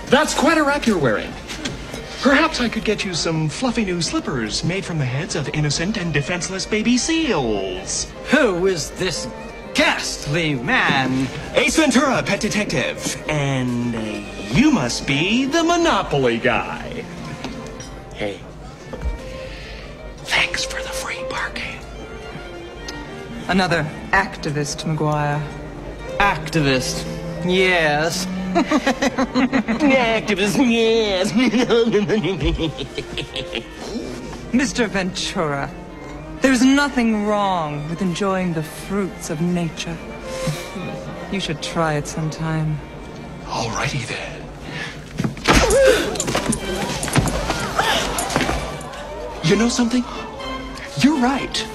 That's quite a wrap you're wearing. Perhaps I could get you some fluffy new slippers made from the heads of innocent and defenseless baby seals. Who is this ghastly man? Ace Ventura, pet detective. And you must be the Monopoly guy. Hey, thanks for the free parking. Another activist, McGuire. Activist. Yes. Activist, yes. Mr. Ventura, there's nothing wrong with enjoying the fruits of nature. You should try it sometime. Alrighty then. You know something? You're right.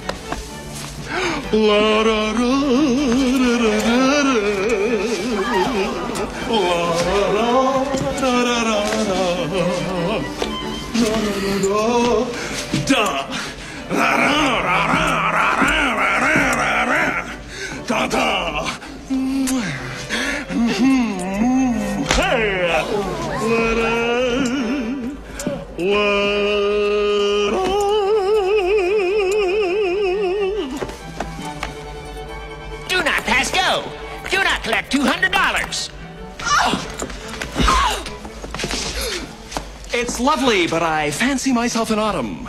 La da da da da da Do not pass go. Do not collect $200. It's lovely, but I fancy myself in autumn.